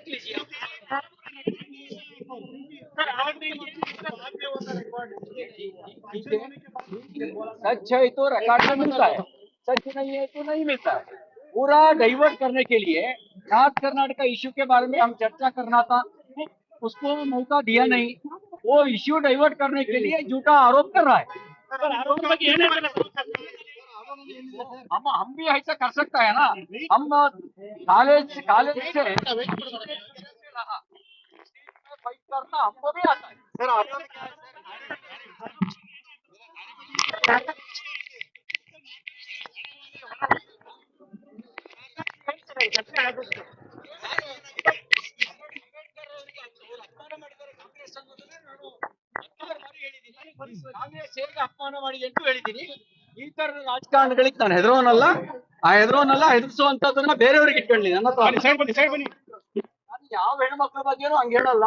देख लीजिए सच है तो रिकॉर्ड में मिलता है, सच नहीं है तो नहीं मिलता है। पूरा डाइवर्ट करने के लिए नॉर्थ कर्नाटक इश्यू के बारे में हम चर्चा करना था, उसको मौका दिया नहीं। वो इश्यू डाइवर्ट करने के लिए झूठा आरोप कर रहा है। हम भी ऐसा कर सकता है ना। हम कॉलेज कॉलेज से फाइट करना हमको भी आता है ಕಾಂಗ್ರೆಸ್ ಹೇಗೆ ಅಪಮಾನ ಮಾಡಿದೆ ಅಂತ ಹೇಳಿದ್ದೀನಿ. ಈ ತರದ ರಾಜಕಾರಣಗಳಿಗೆ ನಾನು ಹೆದರೋನಲ್ಲ, ಹೆದರ್ಸುವಂತದನ್ನ ಬೇರೆಯವ್ರಿಗೆ ಇಟ್ಕೊಳ್ಳಿ. ನನ್ನ ನಾನು ಯಾವ ಹೆಣ್ಮಕ್ಳ ಬಗ್ಗೆನೂ ಹಂಗ ಹೇಳಲ್ಲ,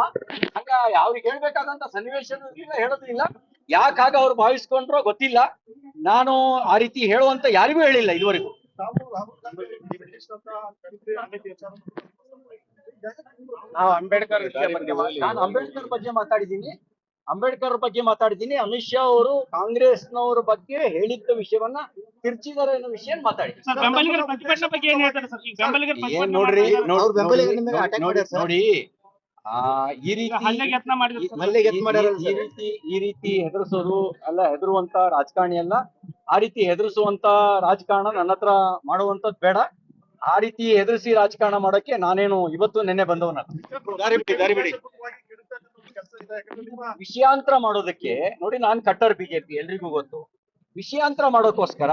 ಹಂಗ ಅವ್ರಿಗೆ ಹೇಳ್ಬೇಕಾದಂತ ಸನ್ನಿವೇಶ ಹೇಳೋದಿಲ್ಲ. ಯಾಕಾಗ ಅವ್ರು ಭಾವಿಸ್ಕೊಂಡ್ರೋ ಗೊತ್ತಿಲ್ಲ. ನಾನು ಆ ರೀತಿ ಹೇಳುವಂತ ಯಾರಿಗೂ ಹೇಳಿಲ್ಲ ಇದುವರೆಗೂ. ನಾವು ಅಂಬೇಡ್ಕರ್ ನಾನು ಅಂಬೇಡ್ಕರ್ ಬಗ್ಗೆ ಮಾತಾಡಿದ್ದೀನಿ. ಅಮಿತ್ ಶಾ ಅವರು ಕಾಂಗ್ರೆಸ್ನವರ ಬಗ್ಗೆ ಹೇಳಿದ್ದ ವಿಷಯವನ್ನ ತಿರ್ಚಿದಾರೆ ಅನ್ನೋ ವಿಷಯ ಮಾತಾಡಿ. ನೋಡಿ, ಈ ರೀತಿ ಹೆದರ್ಸೋದು ಅಲ್ಲ, ಹೆದರುವಂತ ರಾಜಕಾರಣಿ ಅಲ್ಲ. ಆ ರೀತಿ ಹೆದರ್ಸುವಂತ ರಾಜಕಾರಣ ನನ್ನ ಹತ್ರ ಮಾಡುವಂತದ್ ಬೇಡ. ಆ ರೀತಿ ಹೆದರ್ಸಿ ರಾಜಕಾರಣ ಮಾಡಕ್ಕೆ ನಾನೇನು ಇವತ್ತು ನೆನ್ನೆ ಬಂದವನಲ್ಲ. ವಿಷಯಾಂತರ ಮಾಡೋದಕ್ಕೆ ನೋಡಿ, ನಾನ್ ಕಟ್ಟರ್ ಬಿಜೆಪಿ ಎಲ್ರಿಗೂ ಗೊತ್ತು. ವಿಷಯಾಂತರ ಮಾಡೋಕೋಸ್ಕರ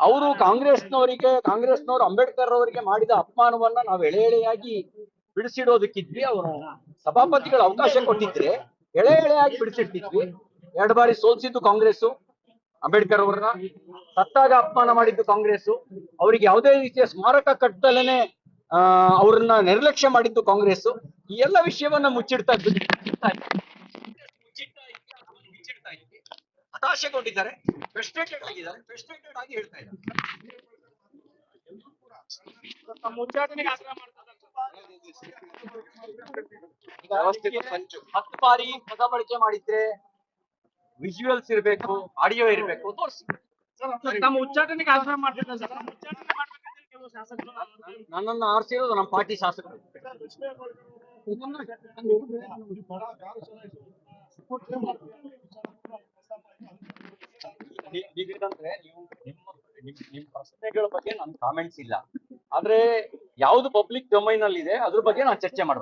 ಅವರು ಕಾಂಗ್ರೆಸ್ನವರು ಅಂಬೇಡ್ಕರ್ ಅವರಿಗೆ ಮಾಡಿದ ಅಪಮಾನವನ್ನ ನಾವು ಎಳೆ ಎಳೆಯಾಗಿ ಬಿಡಿಸಿಡೋದಕ್ಕಿದ್ವಿ. ಅವರು ಸಭಾಪತಿಗಳು ಅವಕಾಶ ಕೊಟ್ಟಿದ್ರೆ ಎಳೆ ಎಳೆಯಾಗಿ ಬಿಡಿಸಿಡ್ತಿದ್ವಿ. 2 ಬಾರಿ ಸೋಲ್ಸಿದ್ದು ಕಾಂಗ್ರೆಸ್ ಅಂಬೇಡ್ಕರ್ ಅವ್ರನ್ನ, ಸತ್ತಾಗ ಅಪಮಾನ ಮಾಡಿದ್ದು ಕಾಂಗ್ರೆಸ್, ಅವರಿಗೆ ಯಾವುದೇ ರೀತಿಯ ಸ್ಮಾರಕ ಕಟ್ಟದಲೇನೆ ಅವ್ರನ್ನ ನಿರ್ಲಕ್ಷ್ಯ ಮಾಡಿದ್ದು ಕಾಂಗ್ರೆಸ್. ಈ ಎಲ್ಲ ವಿಷಯವನ್ನ ಮುಚ್ಚಿಡ್ತಾ ಹತಾಶೆಗೊಂಡಿದ್ದಾರೆ, ಫ್ರಸ್ಟ್ರೇಟೆಡ್ ಆಗಿ ಹೇಳ್ತಾ ಇದ್ದಾರೆ. ವ್ಯವಸ್ಥಿತ 10 ಬಾರಿ ಪದ ಬಳಕೆ ಮಾಡಿದ್ರೆ ವಿಜುವಲ್ಸ್ ಇರಬೇಕು, ಆಡಿಯೋ ಇರಬೇಕು, ತೋರಿಸಿ. ನಮ್ಮ ಉಚ್ಚಾಟನೆಗೆ ಆಗ್ರಹ ಮಾಡ್ತಿದ್ದಾರೆ ಸರ್. ನನ್ನನ್ನು ಆರಿಸಿರೋದು ನಮ್ಮ ಪಾರ್ಟಿ ಶಾಸಕರು. ನೀವೇನಂದ್ರೆ, ನಿಮ್ಮ ಪ್ರಶ್ನೆಗಳ ಬಗ್ಗೆ ನನ್ ಕಾಮೆಂಟ್ಸ್ ಇಲ್ಲ, ಆದ್ರೆ ಯಾವ್ದು ಪಬ್ಲಿಕ್ ಡೊಮೈನ್ ಅಲ್ಲಿ ಇದೆ ಅದ್ರ ಬಗ್ಗೆ ನಾನು ಚರ್ಚೆ ಮಾಡ್ಬಾರ್ದು.